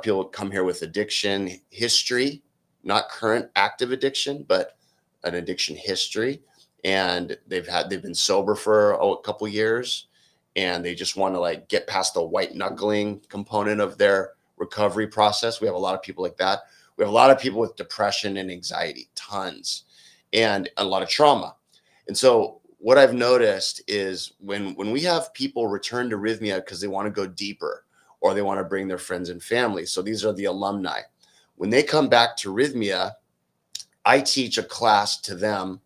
people come here with addiction history, not current active addiction, but an addiction history. And they've been sober for a couple years, and they just want to like get past the white knuckling component of their recovery process. We have a lot of people like that. We have a lot of people with depression and anxiety, tons, and a lot of trauma. And so what I've noticed is when we have people return to Rhythmia because they want to go deeper, or they want to bring their friends and family. So these are the alumni. When they come back to Rhythmia, I teach a class to them,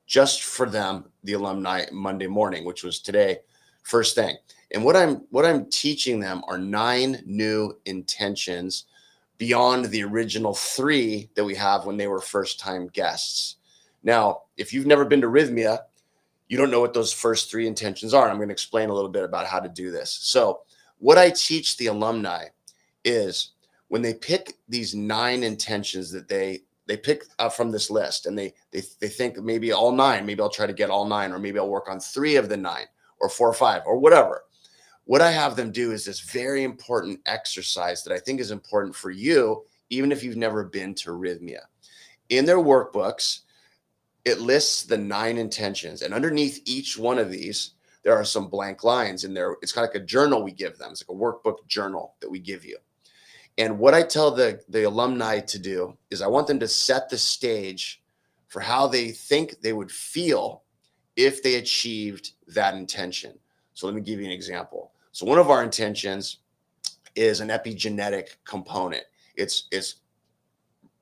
just for them, the alumni, Monday morning, which was today, first thing. And what I'm teaching them are 9 new intentions beyond the original 3 that we have when they were first time guests. Now, if you've never been to Rhythmia, you don't know what those first 3 intentions are. I'm going to explain a little bit about how to do this. So what I teach the alumni is when they pick these 9 intentions that they pick from this list, and they think maybe all 9, maybe I'll try to get all 9, or maybe I'll work on 3 of the 9, or 4 or 5, or whatever. What I have them do is this very important exercise that I think is important for you, even if you've never been to Rhythmia. In their workbooks, it lists the 9 intentions, and underneath each one of these, there are some blank lines in there. It's kind of like a journal we give them. It's like a workbook journal that we give you. And what I tell the alumni to do is I want them to set the stage for how they think they would feel if they achieved that intention. So let me give you an example. So one of our intentions is an epigenetic component. It's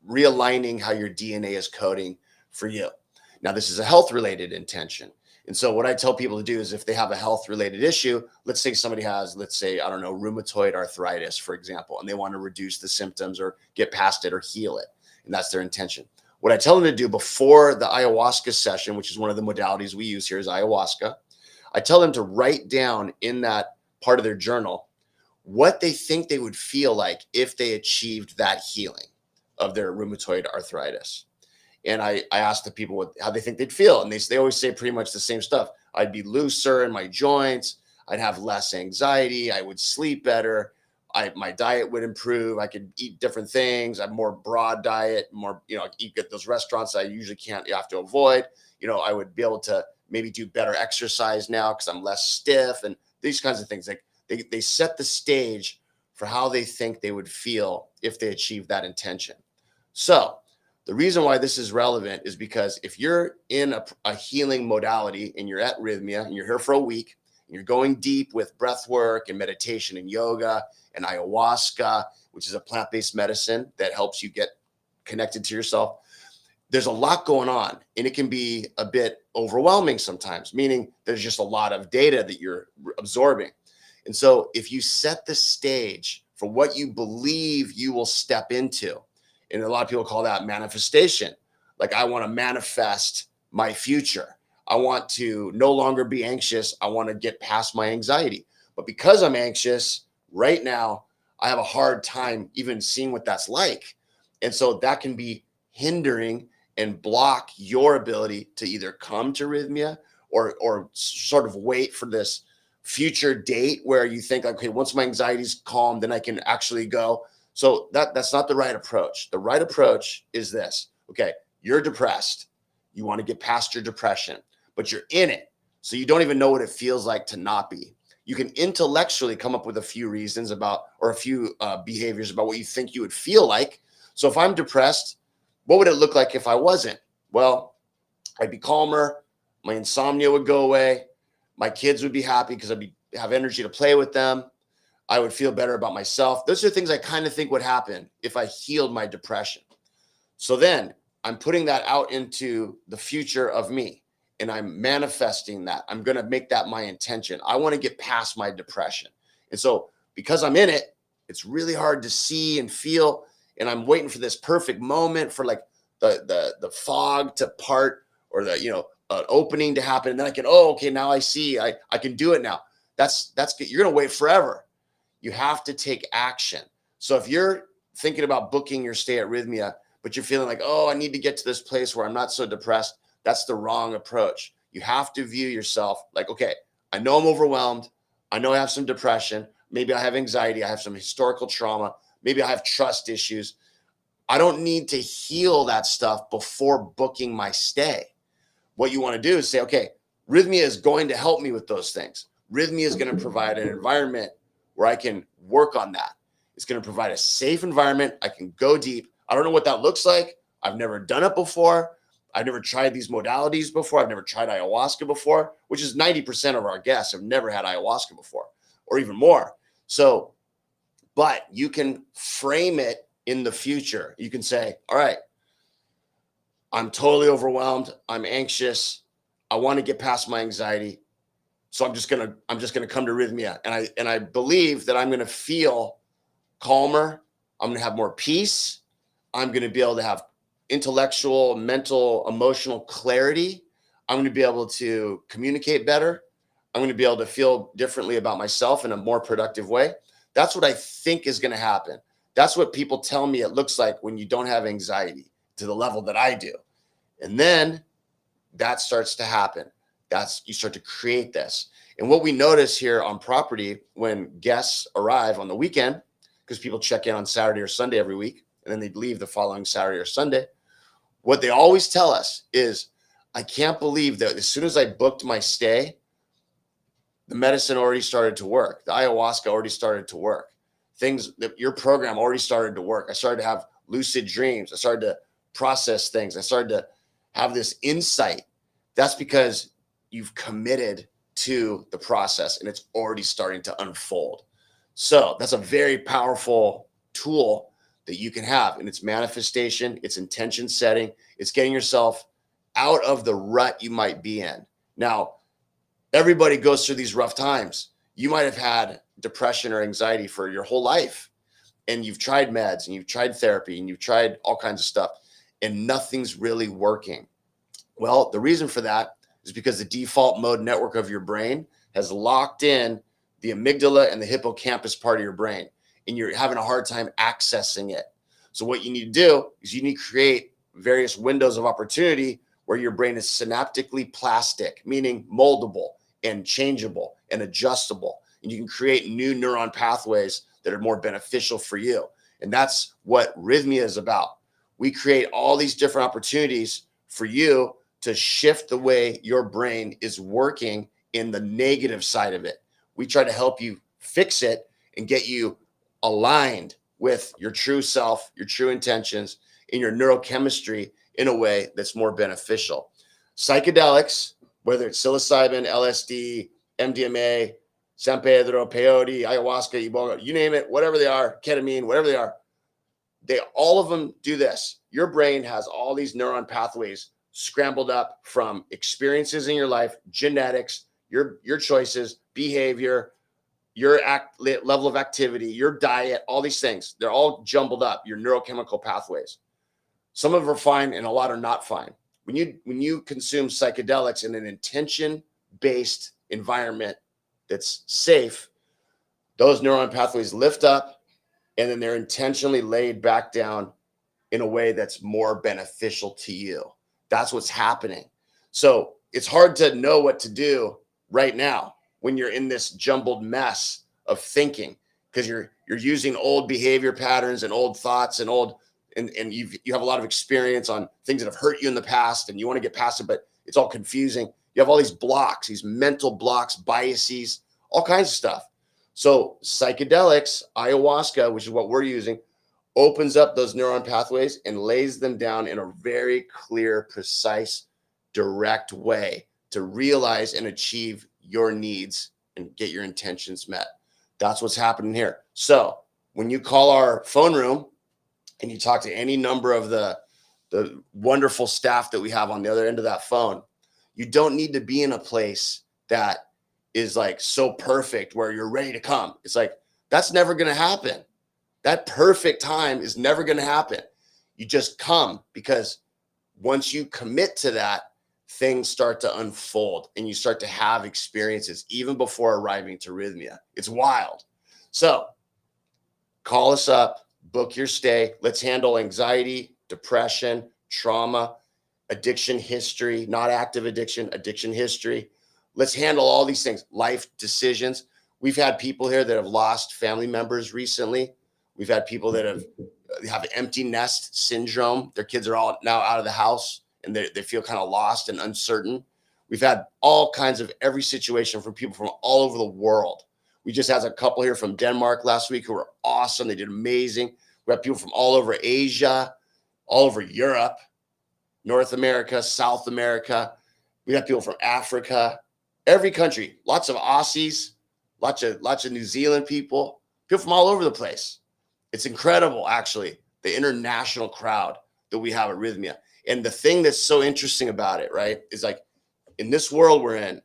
realigning how your DNA is coding for you. Now, this is a health-related intention. And so what I tell people to do is if they have a health-related issue, let's say somebody has, I don't know, rheumatoid arthritis, for example, and they want to reduce the symptoms or get past it or heal it. And that's their intention. What I tell them to do before the ayahuasca session, which is one of the modalities we use here is ayahuasca, I tell them to write down in that part of their journal what they think they would feel like if they achieved that healing of their rheumatoid arthritis. And I asked the people how they think they'd feel. And they always say pretty much the same stuff. I'd be looser in my joints. I'd have less anxiety. I would sleep better. My diet would improve. I could eat different things. I have more broad diet, more, eat at those restaurants I usually can't, you have to avoid. I would be able to maybe do better exercise now because I'm less stiff, and these kinds of things. Like they set the stage for how they think they would feel if they achieved that intention. So the reason why this is relevant is because if you're in a healing modality and you're at Rhythmia and you're here for a week and you're going deep with breath work and meditation and yoga and ayahuasca, which is a plant-based medicine that helps you get connected to yourself, there's a lot going on, and it can be a bit overwhelming sometimes, meaning there's just a lot of data that you're absorbing. And so if you set the stage for what you believe you will step into, and a lot of people call that manifestation. Like, I want to manifest my future. I want to no longer be anxious. I want to get past my anxiety. But because I'm anxious right now, I have a hard time even seeing what that's like. And so that can be hindering and block your ability to either come to Rhythmia or sort of wait for this future date where you think, okay, once my anxiety's calm, then I can actually go. So that's not the right approach. The right approach is this. Okay, you're depressed. You want to get past your depression, but you're in it. So you don't even know what it feels like to not be. You can intellectually come up with a few reasons about, or a few behaviors about what you think you would feel like. So if I'm depressed, what would it look like if I wasn't? Well, I'd be calmer. My insomnia would go away. My kids would be happy because I'd have energy to play with them. I would feel better about myself. Those are things I kind of think would happen if I healed my depression. So then I'm putting that out into the future of me, and I'm manifesting that. I'm going to make that my intention. I want to get past my depression. And so because I'm in it, it's really hard to see and feel. And I'm waiting for this perfect moment for like the fog to part, or the, an opening to happen. And then I can, okay, now I see, I can do it now. That's good. You're going to wait forever. You have to take action. So if you're thinking about booking your stay at Rhythmia, but you're feeling like, I need to get to this place where I'm not so depressed, that's the wrong approach. You have to view yourself like, okay, I know I'm overwhelmed. I know I have some depression. Maybe I have anxiety. I have some historical trauma. Maybe I have trust issues. I don't need to heal that stuff before booking my stay. What you want to do is say, okay, Rythmia is going to help me with those things. Rythmia is going to provide an environment where I can work on that. It's going to provide a safe environment. I can go deep. I don't know what that looks like. I've never done it before. I've never tried these modalities before. I've never tried ayahuasca before, which is 90% of our guests have never had ayahuasca before, or even more. So, but you can frame it in the future. You can say, all right, I'm totally overwhelmed. I'm anxious. I want to get past my anxiety. So I'm just gonna come to Rythmia. And I believe that I'm gonna feel calmer. I'm gonna have more peace. I'm gonna be able to have intellectual, mental, emotional clarity. I'm going to be able to communicate better. I'm going to be able to feel differently about myself in a more productive way. That's what I think is going to happen. That's what people tell me it looks like when you don't have anxiety to the level that I do. And then that starts to happen. You start to create this. And what we notice here on property when guests arrive on the weekend, because people check in on Saturday or Sunday every week, and then they leave the following Saturday or Sunday. What they always tell us is, I can't believe that as soon as I booked my stay, the medicine already started to work. The ayahuasca already started to work. Your program already started to work. I started to have lucid dreams. I started to process things. I started to have this insight. That's because you've committed to the process and it's already starting to unfold. So that's a very powerful tool that you can have in its manifestation, its intention setting. It's getting yourself out of the rut you might be in. Now, everybody goes through these rough times. You might have had depression or anxiety for your whole life, and you've tried meds and you've tried therapy and you've tried all kinds of stuff, and nothing's really working. Well, the reason for that is because the default mode network of your brain has locked in the amygdala and the hippocampus part of your brain, and you're having a hard time accessing it. So what you need to do is you need to create various windows of opportunity where your brain is synaptically plastic, meaning moldable and changeable and adjustable. And you can create new neuron pathways that are more beneficial for you. And that's what Rythmia is about. We create all these different opportunities for you to shift the way your brain is working in the negative side of it. We try to help you fix it and get you aligned with your true self, your true intentions, and your neurochemistry in a way that's more beneficial. Psychedelics, whether it's psilocybin, LSD, MDMA, San Pedro, peyote, ayahuasca, iboga, you name it, whatever they are, ketamine, whatever they are, all of them do this. Your brain has all these neuron pathways scrambled up from experiences in your life, genetics, your choices, behavior, your level of activity, your diet, all these things. They're all jumbled up, your neurochemical pathways. Some of them are fine and a lot are not fine. When you consume psychedelics in an intention-based environment that's safe, those neuron pathways lift up and then they're intentionally laid back down in a way that's more beneficial to you. That's what's happening. So it's hard to know what to do right now when you're in this jumbled mess of thinking, because you're using old behavior patterns and old thoughts and you have a lot of experience on things that have hurt you in the past and you want to get past it, but it's all confusing. You have all these blocks, these mental blocks, biases, all kinds of stuff. So psychedelics, ayahuasca, which is what we're using, opens up those neuron pathways and lays them down in a very clear, precise, direct way to realize and achieve your needs and get your intentions met. That's what's happening here. So when you call our phone room and you talk to any number of the wonderful staff that we have on the other end of that phone, you don't need to be in a place that is like so perfect where you're ready to come. It's like, that's never going to happen. That perfect time is never going to happen. You just come, because once you commit to that, things start to unfold and you start to have experiences even before arriving to Rythmia. It's wild. So call us up, book your stay. Let's handle anxiety, depression, trauma, addiction history, not active addiction, addiction history. Let's handle all these things, life decisions. We've had people here that have lost family members recently. We've had people that have empty nest syndrome. Their kids are all now out of the house and they feel kind of lost and uncertain. We've had all kinds of every situation from people from all over the world. We just had a couple here from Denmark last week who were awesome. They did amazing. We have people from all over Asia, all over Europe, North America, South America. We have people from Africa, every country, lots of Aussies, lots of New Zealand people from all over the place. It's incredible, actually, the international crowd that we have at Rythmia. And the thing that's so interesting about it, right, is like in this world we're in,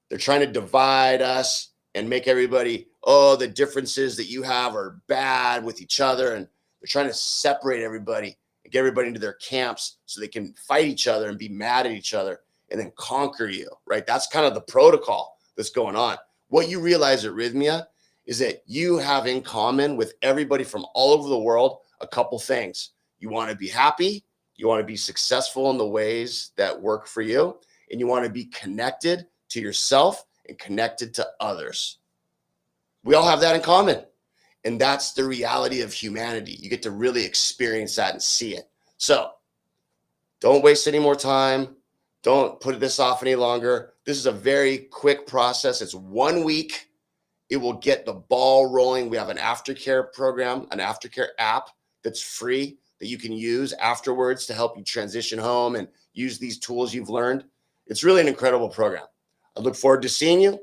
they're trying to divide us and make everybody, oh, the differences that you have are bad with each other. And they're trying to separate everybody and get everybody into their camps so they can fight each other and be mad at each other and then conquer you, right? That's kind of the protocol that's going on. What you realize at Rythmia is that you have in common with everybody from all over the world a couple things. You want to be happy, you want to be successful in the ways that work for you, and you want to be connected to yourself and connected to others. We all have that in common. And that's the reality of humanity. You get to really experience that and see it. So don't waste any more time. Don't put this off any longer. This is a very quick process. It's 1 week. It will get the ball rolling. We have an aftercare program, an aftercare app that's free that you can use afterwards to help you transition home and use these tools you've learned. It's really an incredible program. I look forward to seeing you.